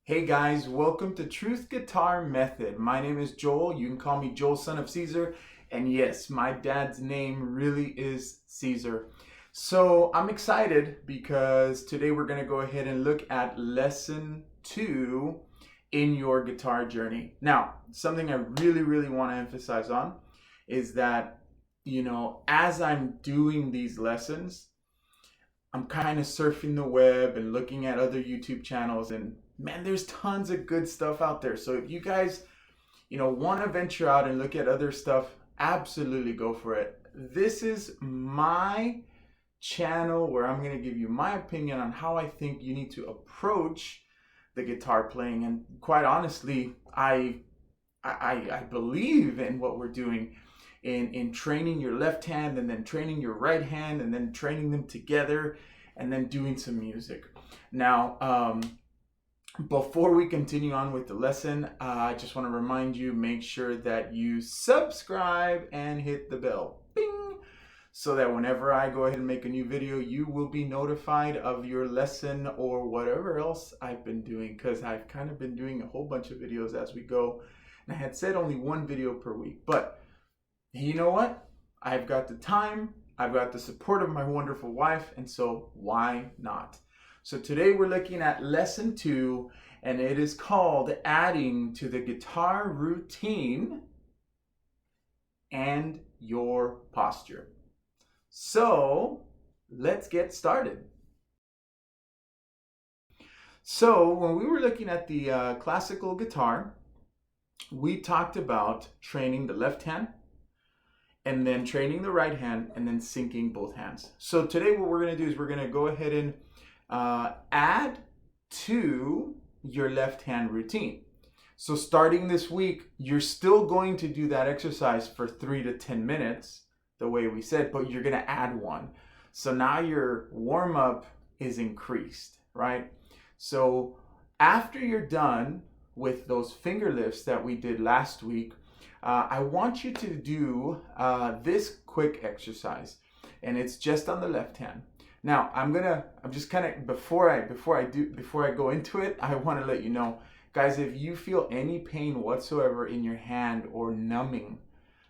Hey guys, welcome to Truth Guitar Method. My name is Joel. You can call me Joel, son of Cesar. And yes, my dad's name really is Cesar. So I'm excited because today we're going to go ahead and look at lesson 2 in your guitar journey. Now, something I really want to emphasize on is that, as I'm doing these lessons, I'm kind of surfing the web and looking at other YouTube channels, and man, there's tons of good stuff out there. So if you guys, want to venture out and look at other stuff, absolutely go for it. This is my channel where I'm going to give you my opinion on how I think you need to approach the guitar playing. And quite honestly, I believe in what we're doing in training your left hand and then training your right hand and then training them together and then doing some music. Now, before we continue on with the lesson, I just want to remind you, make sure that you subscribe and hit the bell, bing, so that whenever I go ahead and make a new video, you will be notified of your lesson or whatever else I've been doing, because I've kind of been doing a whole bunch of videos as we go. And I had said only one video per week, but you know what? I've got the time, I've got the support of my wonderful wife, and so why not? So today we're looking at lesson 2, and it is called Adding to the Guitar Routine and Your Posture. So let's get started. So when we were looking at the classical guitar, we talked about training the left hand, and then training the right hand, and then syncing both hands. So today what we're going to do is we're going to go ahead and add to your left hand routine. So starting this week, you're still going to do that exercise for 3 to 10 minutes, the way we said, but you're going to add one. So now your warm-up is increased, right? So after you're done with those finger lifts that we did last week, I want you to do this quick exercise, and it's just on the left hand. Now I'm just kind of, before I go into it, I want to let you know, guys, if you feel any pain whatsoever in your hand or numbing,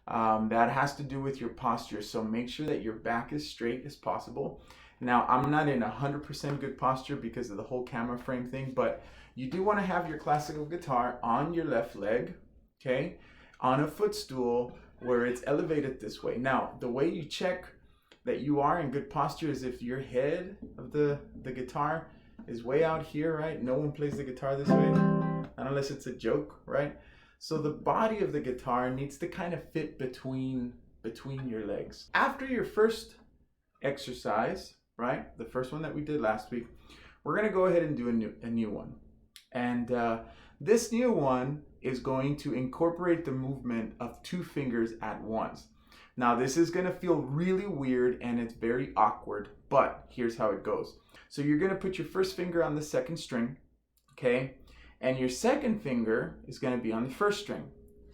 that has to do with your posture. So make sure that your back is straight as possible. Now I'm not in 100% good posture because of the whole camera frame thing, but you do want to have your classical guitar on your left leg, okay, on a footstool where it's elevated this way. Now, the way you check that you are in good posture is if your head of the guitar is way out here, right? No one plays the guitar this way, unless it's a joke, right? So the body of the guitar needs to kind of fit between your legs. After your first exercise, right, the first one that we did last week, we're gonna go ahead and do a new one. And this new one is going to incorporate the movement of 2 fingers at once. Now this is going to feel really weird and it's very awkward, but here's how it goes. So you're going to put your first finger on the second string, okay? And your second finger is going to be on the first string.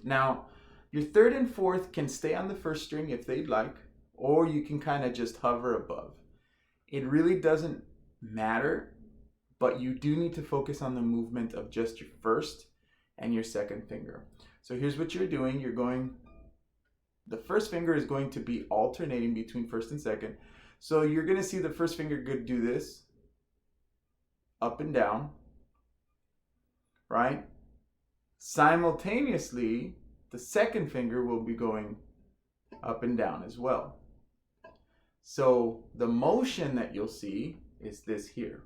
Now, your third and fourth can stay on the first string if they'd like, or you can kind of just hover above. It really doesn't matter, but you do need to focus on the movement of just your first and your second finger. So here's what you're doing. The first finger is going to be alternating between first and second. So you're going to see the first finger could do this, up and down, right? Simultaneously, the second finger will be going up and down as well. So the motion that you'll see is this here.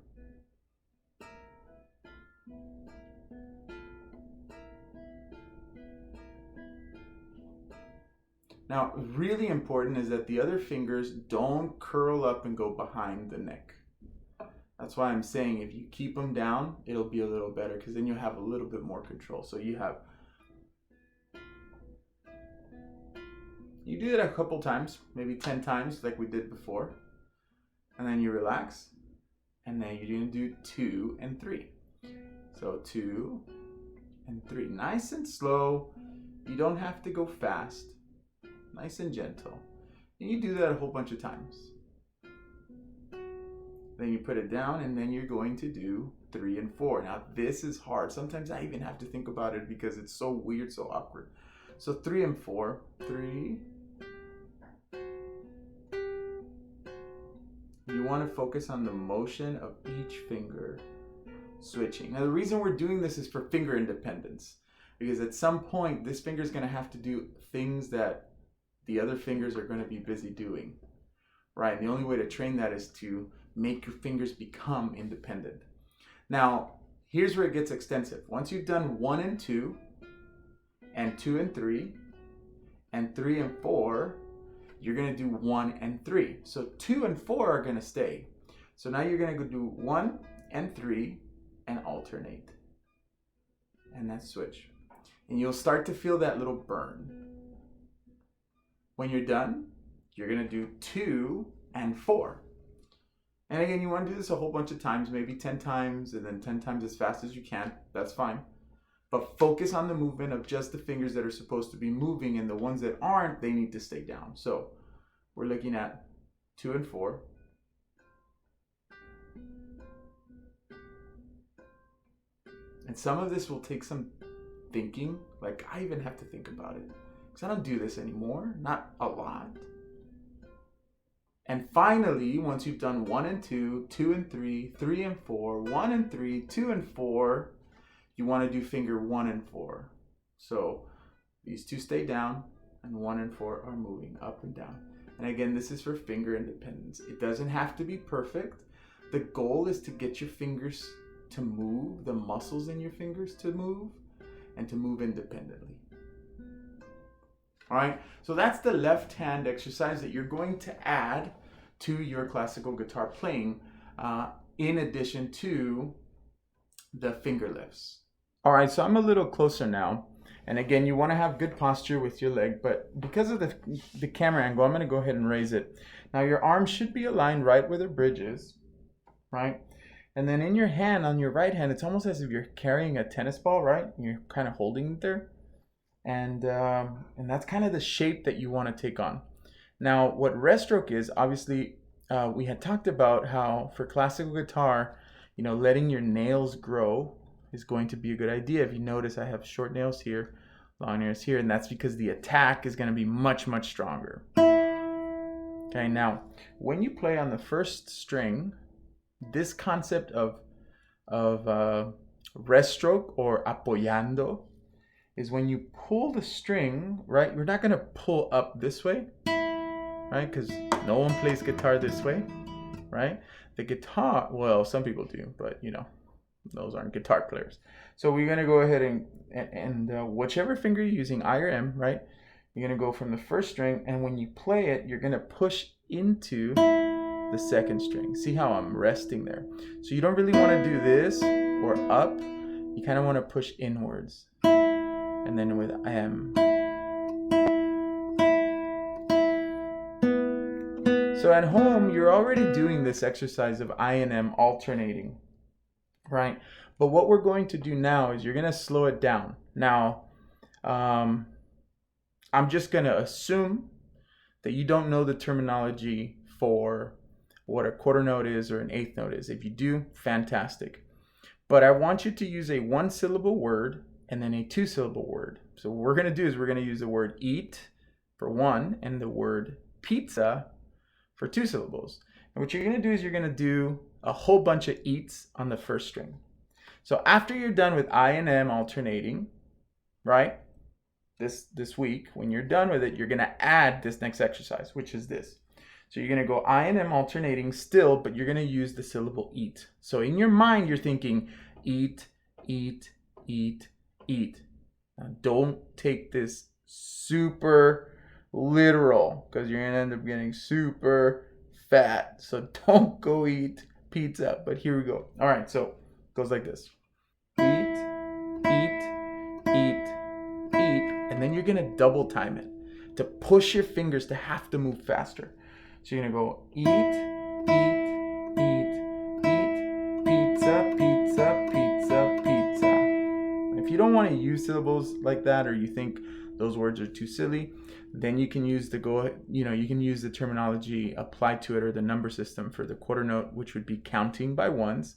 Now, really important is that the other fingers don't curl up and go behind the neck. That's why I'm saying if you keep them down, it'll be a little better because then you'll have a little bit more control. So you do it a couple times, maybe 10 times like we did before. And then you relax. And then you're going to do 2 and 3. So 2 and 3. Nice and slow. You don't have to go fast. Nice and gentle. And you do that a whole bunch of times. Then you put it down and then you're going to do 3 and 4. Now this is hard. Sometimes I even have to think about it because it's so weird, so awkward. So 3 and 4. 3. You want to focus on the motion of each finger switching. Now the reason we're doing this is for finger independence. Because at some point this finger is going to have to do things that the other fingers are going to be busy doing. Right? And the only way to train that is to make your fingers become independent. Now, here's where it gets extensive. Once you've done 1 and 2, and 2 and 3, and 3 and 4, you're going to do 1 and 3. So 2 and 4 are going to stay. So now you're going to go do 1 and 3 and alternate. And that's switch. And you'll start to feel that little burn. When you're done, you're going to do 2 and 4. And again, you want to do this a whole bunch of times, maybe 10 times, and then 10 times as fast as you can. That's fine. But focus on the movement of just the fingers that are supposed to be moving, and the ones that aren't, they need to stay down. So we're looking at 2 and 4. And some of this will take some thinking. Like I even have to think about it because I don't do this anymore, not a lot. And finally, once you've done 1 and 2, 2 and 3, 3 and 4, 1 and 3, 2 and 4, you want to do finger 1 and 4. So these two stay down and 1 and 4 are moving up and down. And again, this is for finger independence. It doesn't have to be perfect. The goal is to get your fingers to move, the muscles in your fingers to move, and to move independently. All right, so that's the left hand exercise that you're going to add to your classical guitar playing in addition to the finger lifts. All right, so I'm a little closer now. And again, you want to have good posture with your leg, but because of the camera angle, I'm going to go ahead and raise it. Now your arm should be aligned right where the bridge is, right? And then in your hand, on your right hand, it's almost as if you're carrying a tennis ball, right? And you're kind of holding it there. And that's kind of the shape that you want to take on. Now, what rest stroke is, obviously, we had talked about how for classical guitar, you know, letting your nails grow is going to be a good idea. If you notice, I have short nails here, long nails here, and that's because the attack is going to be much, much stronger. Okay, now, when you play on the first string, this concept of rest stroke or apoyando is when you pull the string, right? You're not going to pull up this way, right? Because no one plays guitar this way, right? The guitar, well, some people do, but you know, those aren't guitar players. So we're going to go ahead and whichever finger you're using, I or M, right? You're going to go from the first string, and when you play it, you're going to push into the second string. See how I'm resting there? So you don't really want to do this or up. You kind of want to push inwards. And then with M. So at home, you're already doing this exercise of I and M alternating, right? But what we're going to do now is you're going to slow it down. Now, I'm just going to assume that you don't know the terminology for what a quarter note is or an eighth note is. If you do, fantastic. But I want you to use a 1-syllable word and then a 2-syllable word. So what we're going to do is we're going to use the word eat for 1 and the word pizza for 2 syllables. And what you're going to do is you're going to do a whole bunch of eats on the first string. So after you're done with I and M alternating, right? This week, when you're done with it, you're going to add this next exercise, which is this. So you're going to go I and M alternating still, but you're going to use the syllable eat. So in your mind, you're thinking eat, eat, eat, eat. Now don't take this super literal because you're going to end up getting super fat. So don't go eat pizza. But here we go. All right, so it goes like this. Eat, eat, eat, eat. And then you're going to double time it to push your fingers to have to move faster. So you're going to go eat, eat, eat, eat, pizza, pizza, pizza, pizza. If you don't want to use syllables like that, or you think those words are too silly, then you can use you can use the terminology applied to it, or the number system for the quarter note, which would be counting by ones.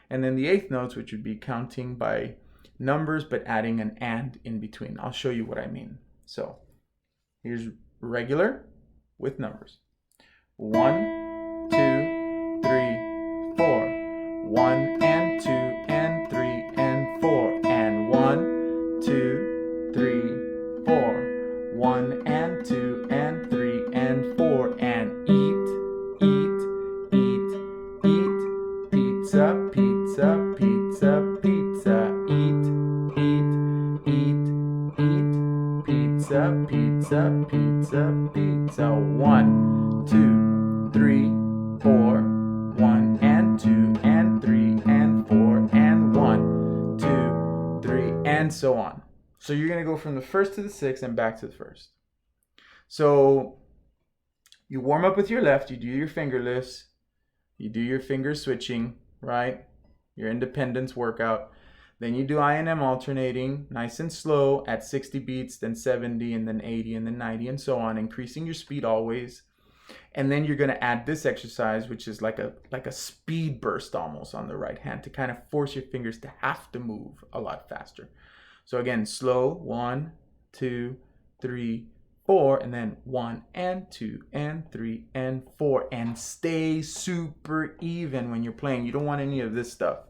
And then the eighth notes, which would be counting by numbers, but adding an and in between. I'll show you what I mean. So here's regular with numbers. 1, 2, 3, 4. 1 and 2 and 3 and 4. And 1, 2, 3, 4. 1 and 2 and 3 and 4. And eat, eat, eat, eat. Pizza, pizza, pizza, pizza. Eat, eat, eat, eat. Pizza, pizza, pizza, pizza. 1, 2, 3, 4. 1 and 2 and 3 and 4 and 1, 2, 3, and so on. So you're going to go from the first to the sixth and back to the first. So you warm up with your left, you do your finger lifts, you do your finger switching, right? Your independence workout. Then you do I and M alternating, nice and slow at 60 beats, then 70, and then 80, and then 90, and so on, increasing your speed always. And then you're going to add this exercise, which is like a speed burst almost on the right hand, to kind of force your fingers to have to move a lot faster. So again, slow, 1, 2, 3, 4, and then 1 and 2 and 3 and 4, and stay super even when you're playing. You don't want any of this stuff.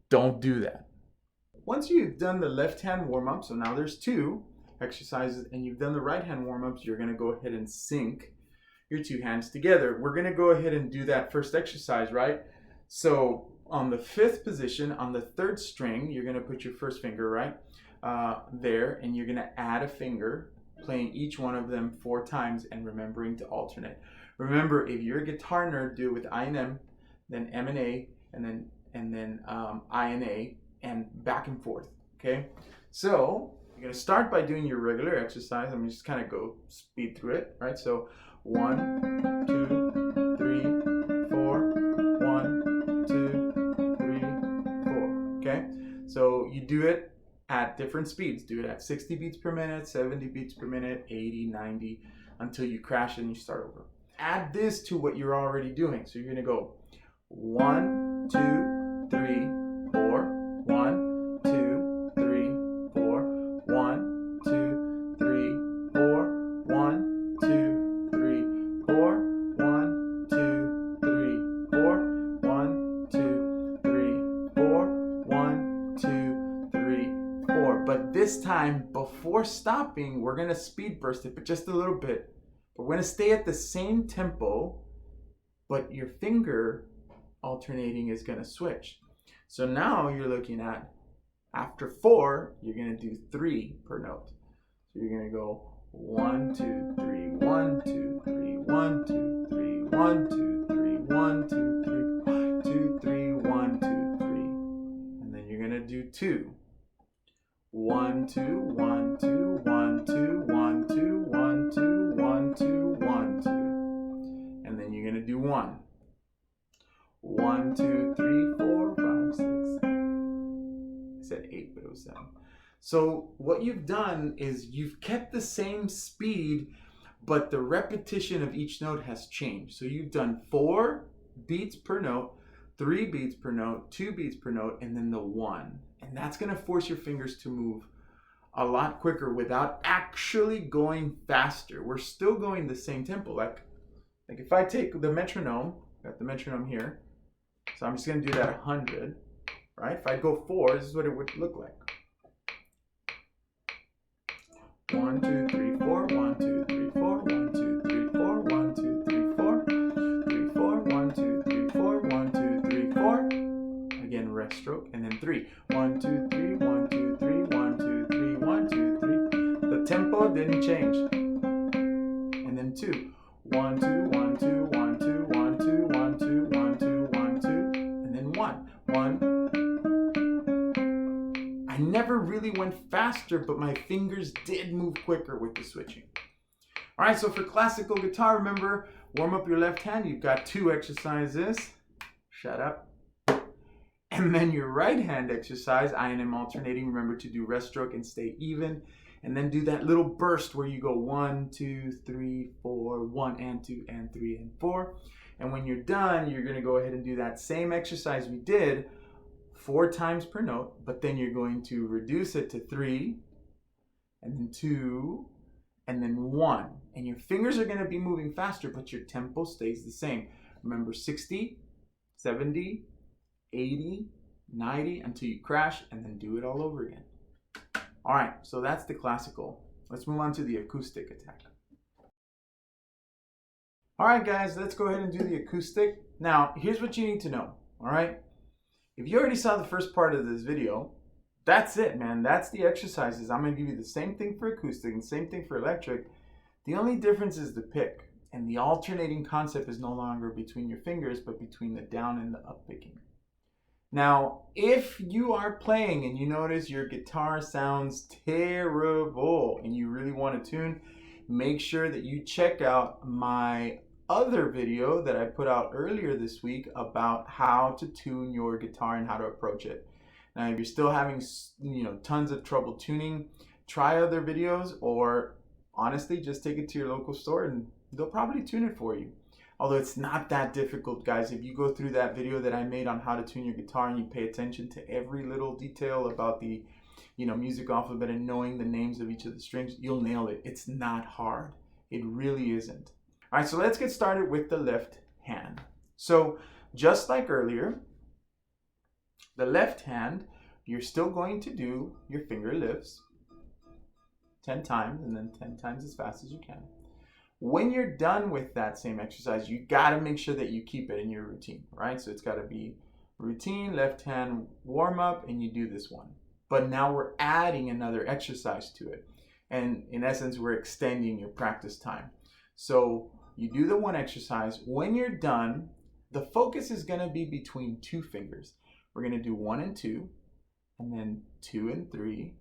Don't do that. Once you've done the left hand warm-up, so now there's 2 exercises, and you've done the right hand warm-ups, you're going to go ahead and sync your 2 hands together. We're going to go ahead and do that first exercise, right? So on the 5th position, on the 3rd string, you're going to put your first finger right there, and you're going to add a finger, playing each one of them 4 times and remembering to alternate. Remember, if you're a guitar nerd, do it with I and M, then M and A, and then I and A, and back and forth, okay? So you're going to start by doing your regular exercise. I'm just kind of go speed through it, right? So 1, 2, 3, 4, 1, 2, 3, 4, okay? So you do it at different speeds. Do it at 60 beats per minute, 70 beats per minute, 80, 90, until you crash and you start over. Add this to what you're already doing. So you're going to go 1, 2, 3, 4, 1, 2, 3, 4, 1, 2, 3, 4, 1, 2, 3, 4, 1, 2, 3, 4, 1, 2, 3, 4, 1, 2, 3, 4. But this time, before stopping, we're going to speed burst it, but just a little bit. But we're going to stay at the same tempo, but your finger alternating is going to switch. So now you're looking at, after 4, you're going to do 3 per note. So you're going to go 1, 2, 3, 1, 2, 3, 1, 2, 3, 1, 2, 3, 1, 2, 3, 1, 2, 3, 1, 2, 3. And then you're going to do 2. 1, 2, 1, 2, 1, 2, 1, 2, 1, 2, 1, 2, 1, 2. And then you're going to do 1. 1, 2, 3, 4, 5, 6, 7. I said 8, but it was 7. So what you've done is you've kept the same speed, but the repetition of each note has changed. So you've done 4 beats per note, 3 beats per note, 2 beats per note, and then the 1. And that's going to force your fingers to move a lot quicker without actually going faster. We're still going the same tempo. Like if I take the metronome, got the metronome here, so I'm just gonna do that 100, right? If I go 4, this is what it would look like. 1, 2, 3, 4, 1, 2, 3, 4, 1, 2, 3, 4, 1, 2, 3, 4, 3, 4, 1, 2, 3, 4, 1, 2, 3, 4. Again, rest stroke, and then 3. 1, 2, 3, 1, 2, 3, 1, 2, 3, 1, 2, 3. The tempo didn't change. And then 2. 1, 2, 1, 2, 1, 2, 1, 2, 1, 2, 1, 2, 1, 2, and then 1. 1. I never really went faster, but my fingers did move quicker with the switching. All right, so for classical guitar, remember, warm up your left hand. You've got 2 exercises. Shut up. And then your right hand exercise, I and M alternating. Remember to do rest stroke and stay even. And then do that little burst where you go 1, 2, 3, 4, 1 and 2 and 3 and 4. And when you're done, you're going to go ahead and do that same exercise we did 4 times per note, but then you're going to reduce it to 3, and then 2, and then 1. And your fingers are going to be moving faster, but your tempo stays the same. Remember 60, 70, 80, 90 until you crash, and then do it all over again. All right, so that's the classical. Let's move on to the acoustic attack. All right, guys, let's go ahead and do the acoustic. Now, here's what you need to know, all right? If you already saw the first part of this video, that's it, man. That's the exercises. I'm going to give you the same thing for acoustic and same thing for electric. The only difference is the pick, and the alternating concept is no longer between your fingers, but between the down and the up picking. Now, if you are playing and you notice your guitar sounds terrible and you really want to tune, make sure that you check out my other video that I put out earlier this week about how to tune your guitar and how to approach it. Now, if you're still having, tons of trouble tuning, try other videos, or honestly, just take it to your local store and they'll probably tune it for you. Although it's not that difficult, guys. If you go through that video that I made on how to tune your guitar and you pay attention to every little detail about the, music alphabet and knowing the names of each of the strings, you'll nail it. It's not hard. It really isn't. All right, so let's get started with the left hand. So just like earlier, the left hand, you're still going to do your finger lifts 10 times and then 10 times as fast as you can. When you're done with that same exercise, you got to make sure that you keep it in your routine, right? So it's got to be routine, left hand warm up, and you do this one. But now we're adding another exercise to it. And in essence, we're extending your practice time. So you do the one exercise. When you're done, the focus is going to be between 2 fingers. We're going to do 1 and 2, and then 2 and 3,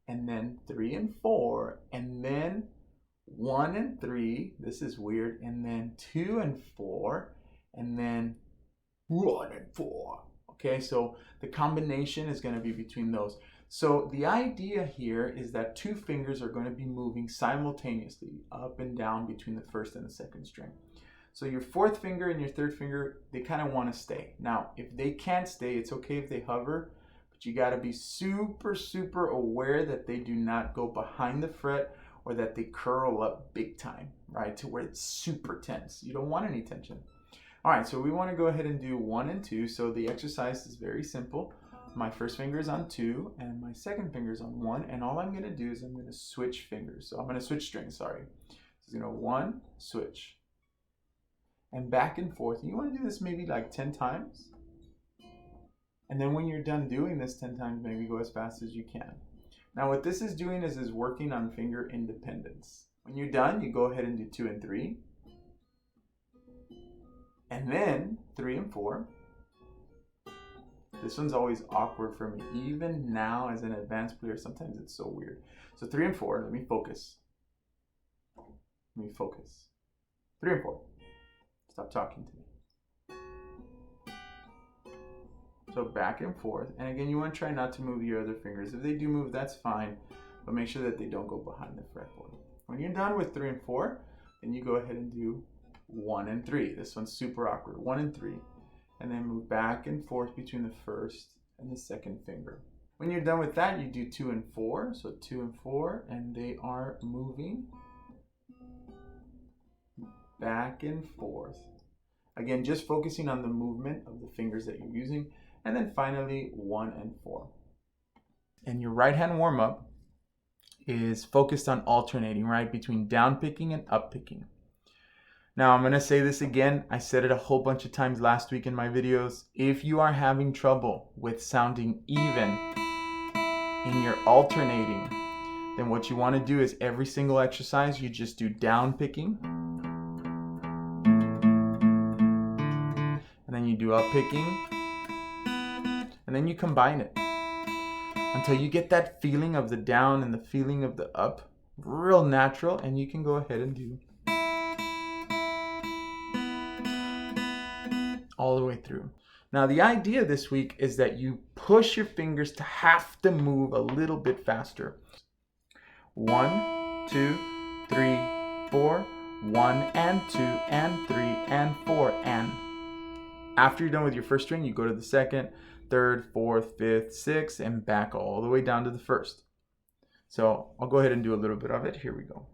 and then 3 and 4, and then 1 and 3, this is weird, and then 2 and 4, and then 1 and 4. Okay, so the combination is going to be between those. So the idea here is that 2 fingers are going to be moving simultaneously up and down between the first and the second string. So your 4th finger and your 3rd finger, they kind of want to stay. Now, if they can't stay, it's okay if they hover, but you got to be super, super aware that they do not go behind the fret or that they curl up big time, right? To where it's super tense. You don't want any tension. All right, so we want to go ahead and do 1 and 2. So the exercise is very simple. My first finger is on 2 and my second finger is on 1. And all I'm going to do is I'm going to switch fingers. So I'm going to switch strings, sorry. So 1, switch. And back and forth. And you want to do this maybe like 10 times. And then when you're done doing this 10 times, maybe go as fast as you can. Now what this is doing is working on finger independence. When you're done, you go ahead and do 2 and 3. And then 3 and 4. This one's always awkward for me. Even now as an advanced player, sometimes it's so weird. So 3 and 4, let me focus. 3 and 4. Stop talking to me. So back and forth. And again, you want to try not to move your other fingers. If they do move, that's fine. But make sure that they don't go behind the fretboard. When you're done with 3 and 4, then you go ahead and do 1 and 3. This one's super awkward. 1 and 3. And then move back and forth between the first and the second finger. When you're done with that, you do 2 and 4. So 2 and 4, and they are moving back and forth. Again, just focusing on the movement of the fingers that you're using. And then finally, 1 and 4. And your right hand warm up is focused on alternating, right, between down picking and up picking. Now, I'm going to say this again. I said it a whole bunch of times last week in my videos. If you are having trouble with sounding even in your alternating, then what you want to do is every single exercise, you just do down picking. And then you do up picking. And then you combine it until you get that feeling of the down and the feeling of the up real natural, and you can go ahead and do all the way through. Now, the idea this week is that you push your fingers to have to move a little bit faster. 1, 2, 3, 4, 1 and 2 and 3 and 4 and. After you're done with your first string, you go to the second, third, fourth, fifth, sixth, and back all the way down to the first. So I'll go ahead and do a little bit of it. Here we go.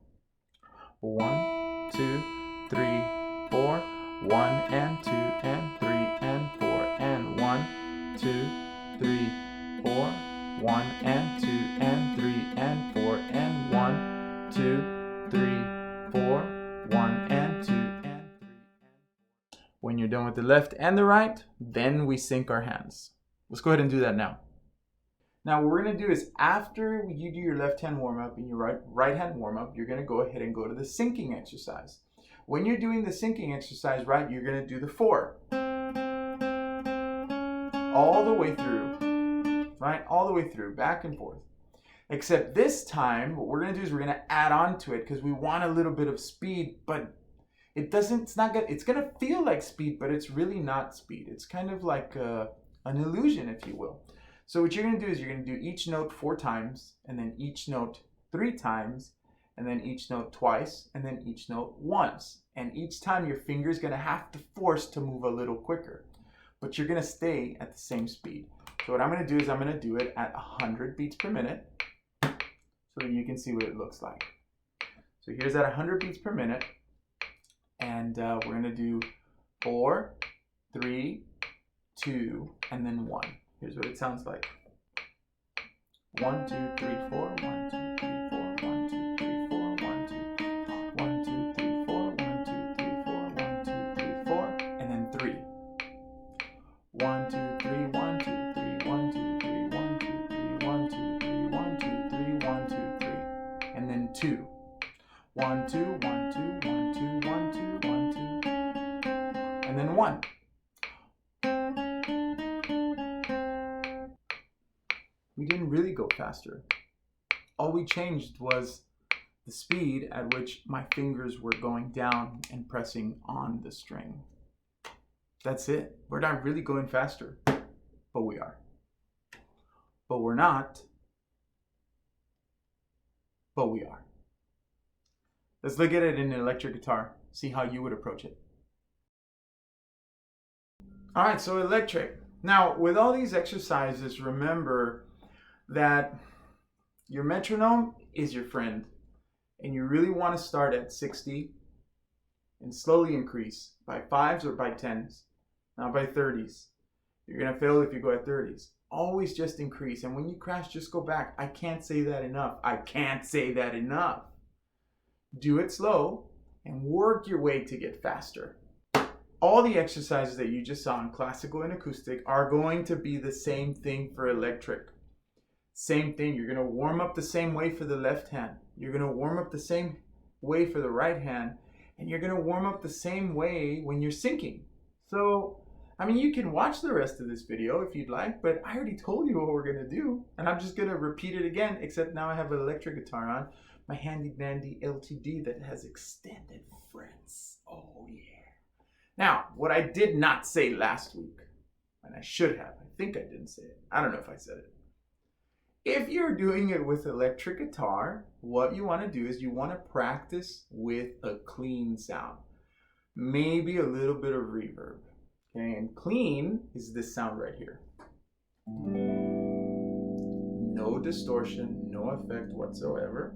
1, 2, 3, 4, 1 and 2 and 3 and 4 and 1, 2, 3, 4, 1 and 2 and 3 and 4 and 1, 2, 3, 4, 1 and 2 and 3 and 4. When you're done with the left and the right, then we sync our hands. Let's go ahead and do that now. Now what we're going to do is after you do your left hand warm up and your right hand warm up, you're going to go ahead and go to the syncing exercise. When you're doing the syncing exercise, right, you're going to do the 4 all the way through, right, all the way through, back and forth. Except this time, what we're going to do is we're going to add on to it because we want a little bit of speed, but it's going to feel like speed, but it's really not speed. It's kind of like an illusion, if you will. So what you're going to do is you're going to do each note 4 times, and then each note 3 times, and then each note twice, and then each note once. And each time your finger is going to have to force to move a little quicker, but you're going to stay at the same speed. So what I'm going to do is I'm going to do it at 100 beats per minute so that you can see what it looks like. So here's at 100 beats per minute, and we're going to do 4, 3, 2, and then 1. Here's what it sounds like. 1, 2, 3, 4, 1, 2, 3, 4, 1, 2, 3, 4, 1, 2, 1, 2, 3, 4, 1, 2, 3, 4, 1, 2, 3, 4, and then 3. 1, 2, 3, 1, 2, 3, 1, 2, 3, 1, 2, 3, 1, 2, 3, 1, 2, 3, 1, 2, 3, and then 2. 1, 2, 1, 2, 1, 2, 1, 2, 1, 2, and then 1. We didn't really go faster. All we changed was the speed at which my fingers were going down and pressing on the string. That's it. We're not really going faster, but we are. But we're not, but we are. Let's look at it in an electric guitar, see how you would approach it. All right, so electric. Now, with all these exercises, remember that your metronome is your friend, and you really want to start at 60 and slowly increase by 5s or by 10s, not by 30s. You're going to fail if you go at 30s. Always just increase, and when you crash, just go back. I can't say that enough. I can't say that enough. Do it slow and work your way to get faster. All the exercises that you just saw in classical and acoustic are going to be the same thing for electric. Same thing. You're going to warm up the same way for the left hand. You're going to warm up the same way for the right hand. And you're going to warm up the same way when you're syncing. So, I mean, you can watch the rest of this video if you'd like, but I already told you what we're going to do. And I'm just going to repeat it again, except now I have an electric guitar on. My handy dandy LTD that has extended frets. Oh, yeah. Now, what I did not say last week, and I should have, I think I didn't say it. I don't know if I said it. If you're doing it with electric guitar, what you want to do is you want to practice with a clean sound. Maybe a little bit of reverb. Okay, and clean is this sound right here. no distortion, no effect whatsoever.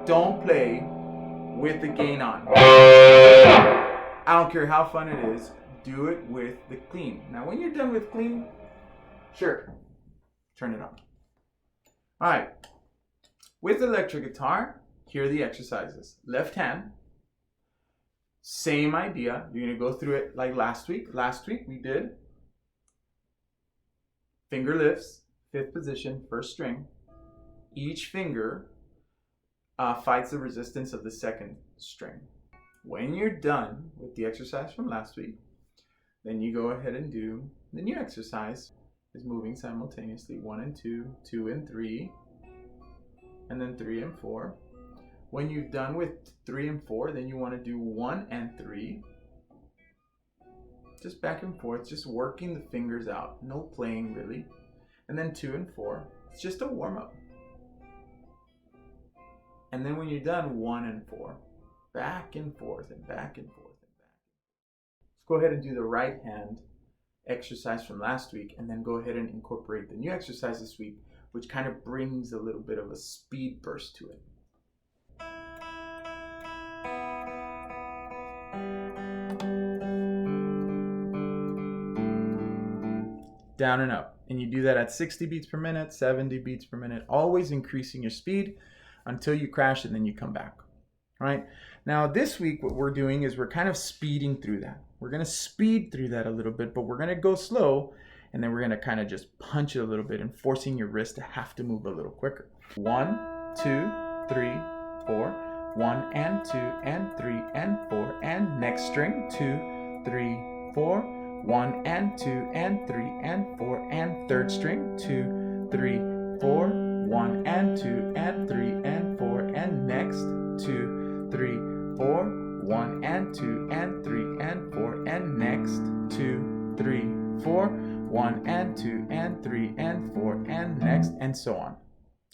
Don't play with the gain on. I don't care how fun it is, do it with the clean. Now when you're done with clean, sure, turn it on. All right, with electric guitar, here are the exercises. Left hand, same idea. You're gonna go through it like last week. Last week we did finger lifts, 5th position, 1st string. Each finger fights the resistance of the 2nd string. When you're done with the exercise from last week, then you go ahead and do the new exercise. Is moving simultaneously 1 and 2, 2 and 3, and then 3 and 4. When you're done with 3 and 4, then you want to do 1 and 3. Just back and forth, just working the fingers out. No playing really. And then 2 and 4. It's just a warm-up. And then when you're done, 1 and 4. Back and forth and back and forth and back. Let's go ahead and do the right hand exercise from last week, and then go ahead and incorporate the new exercise this week, which kind of brings a little bit of a speed burst to it. Down and up. And you do that at 60 beats per minute, 70 beats per minute, always increasing your speed until you crash, and then you come back. All right. Now this week, what we're doing is we're kind of speeding through that. We're going to speed through that a little bit, but we're going to go slow, and then we're going to kind of just punch it a little bit and forcing your wrist to have to move a little quicker. 1, 2, 3, 4, 1 and 2 and 3 and 4, and next string 2, 3, 4, 1 and 2 and 3 and 4, and 3rd string 2, 3, 4, 1 and 2 and 3 and 4, and next 2, 3, 4, 1 and 2 and 3 and 4, and next 2, 3, 4, 1 and 2 and 3 and 4, and next, and so on.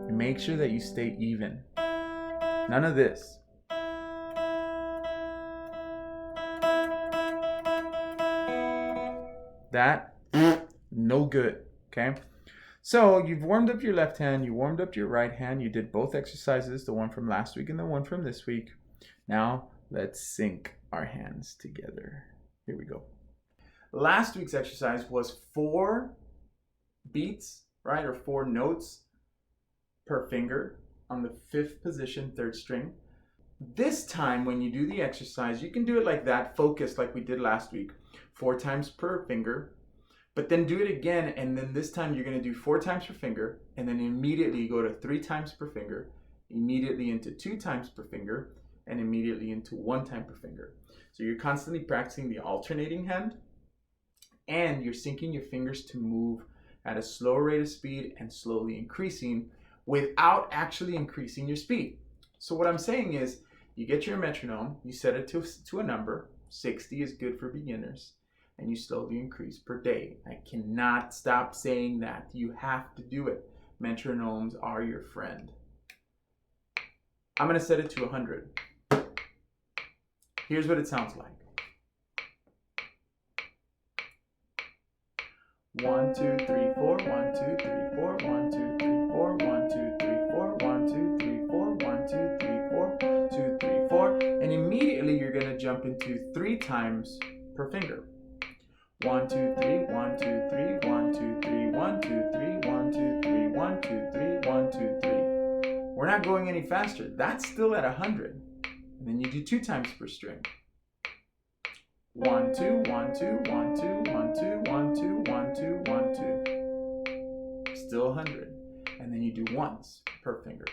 And make sure that you stay even. None of this. That, no good, okay? So you've warmed up your left hand, you warmed up your right hand, you did both exercises, the one from last week and the one from this week. Now let's sync our hands together. Here we go. Last week's exercise was 4 beats, right, or 4 notes per finger on the 5th position, 3rd string. This time when you do the exercise, you can do it like that, focused like we did last week, 4 times per finger, but then do it again, and then this time you're going to do 4 times per finger, and then immediately go to 3 times per finger, immediately into 2 times per finger, and immediately into 1 time per finger. So you're constantly practicing the alternating hand, and you're syncing your fingers to move at a slower rate of speed and slowly increasing without actually increasing your speed. So what I'm saying is, you get your metronome, you set it to a number, 60 is good for beginners, and you slowly increase per day. I cannot stop saying that. You have to do it. Metronomes are your friend. I'm gonna set it to 100. Here's what it sounds like. 1, 2, 3, 4, 1, 2, 3, 4, 1, 2, 3, 4, 1, 2, 3, 4, 1, 2, 3, 4, 1, 2, 3, 4, 2, 3, 4, and immediately you're gonna jump into 3 times per finger. 1, 2, 3, 1, 2, 3, 1, 2, 3, 1, 2, 3, 1, 2, 3, 1, 2, 3, 1, 2, 3. We're not going any faster. That's still at 100. And then you do 2 times per string. 1, 2, 1, 2, 1, 2, 1, 2, 1, 2, 1, 2, 1, 2. Still 100. And then you do ones per finger.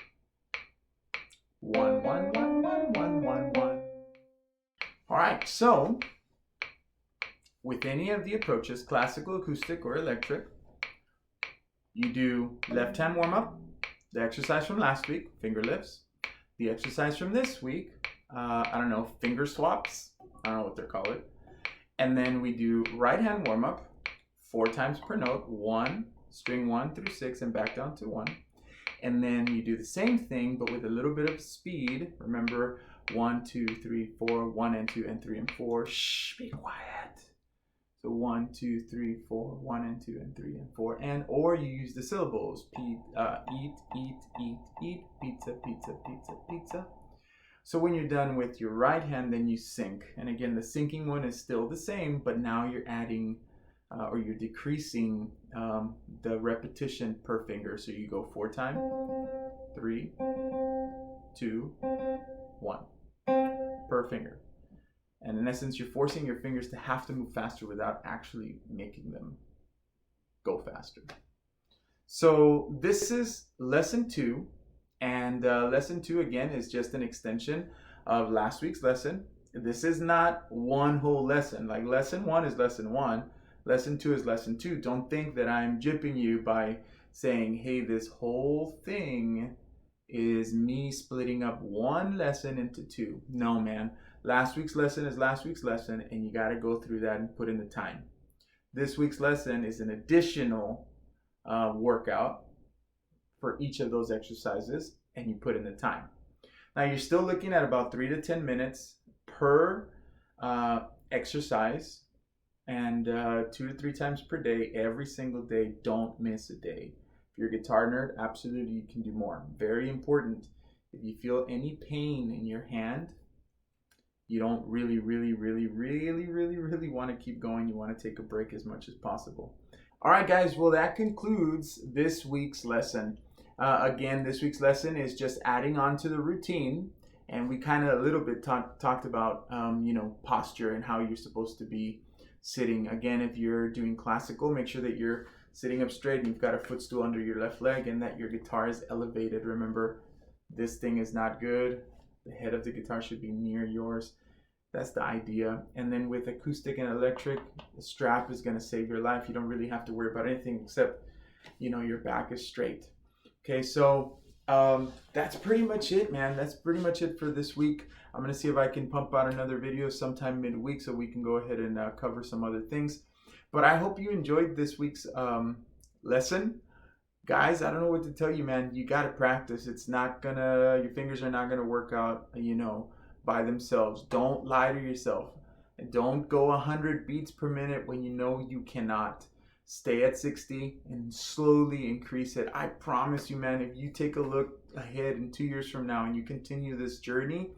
1, 1, 1, 1, 1, 1, 1. All right, so with any of the approaches, classical, acoustic, or electric, you do left hand warm up, the exercise from last week, finger lifts, the exercise from this week, I don't know, finger swaps, I don't know what they're called. And then we do right hand warm up, 4 times per note, 1, string 1 through 6 and back down to 1. And then you do the same thing, but with a little bit of speed. Remember, 1, 2, 3, 4, 1 and 2 and 3 and 4. Shh, be quiet. So 1, 2, 3, 4, 1 and 2 and 3 and 4. And or you use the syllables. Eat, eat, eat, pizza, pizza, pizza, pizza. So when you're done with your right hand, then you sync. And again, the syncing one is still the same, but now you're adding or you're decreasing the repetition per finger. So you go 4 times, 3, 2, 1 per finger. And in essence, you're forcing your fingers to have to move faster without actually making them go faster. So this is lesson 2. And lesson 2, again, is just an extension of last week's lesson. This is not one whole lesson. Like lesson 1 is lesson 1. Lesson 2 is lesson 2. Don't think that I'm gypping you by saying, hey, this whole thing is me splitting up one lesson into 2. No, man. Last week's lesson is last week's lesson, and you got to go through that and put in the time. This week's lesson is an additional workout for each of those exercises, and you put in the time. Now, you're still looking at about 3 to 10 minutes per exercise, and 2 to 3 times per day, every single day. Don't miss a day. If you're a guitar nerd, absolutely you can do more. Very important. If you feel any pain in your hand, you don't really want to keep going. You want to take a break as much as possible. All right, guys. Well, that concludes this week's lesson. Again, this week's lesson is just adding on to the routine. And we kind of a little bit talked about, posture and how you're supposed to be sitting. Again, if you're doing classical, make sure that you're sitting up straight and you've got a footstool under your left leg and that your guitar is elevated. Remember, this thing is not good. The head of the guitar should be near yours. That's the idea. And then with acoustic and electric, the strap is going to save your life. You don't really have to worry about anything except, your back is straight. Okay, so that's pretty much it, man. That's pretty much it for this week. I'm going to see if I can pump out another video sometime midweek so we can go ahead and cover some other things. But I hope you enjoyed this week's lesson. Guys, I don't know what to tell you, man. You got to practice. Your fingers are not going to work out, by themselves. Don't lie to yourself. And don't go 100 beats per minute when you know you cannot. Stay at 60 and slowly increase it. I promise you, man, if you take a look ahead in 2 years from now and you continue this journey,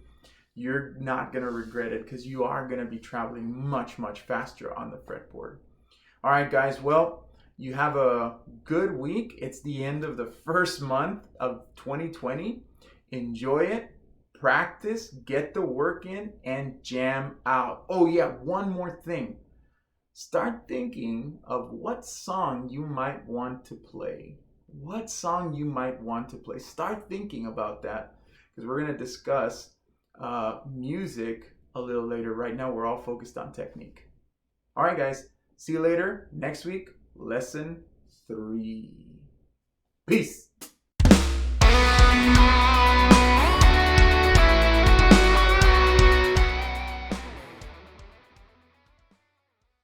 you're not going to regret it because you are going to be traveling much, much faster on the fretboard. All right, guys. Well, you have a good week. It's the end of the first month of 2020. Enjoy it. Practice. Get the work in and jam out. Oh, yeah. One more thing. Start thinking of what song you might want to play. What song you might want to play. Start thinking about that because we're going to discuss music a little later. Right now, we're all focused on technique. All right, guys. See you later. Next week, lesson 3. Peace.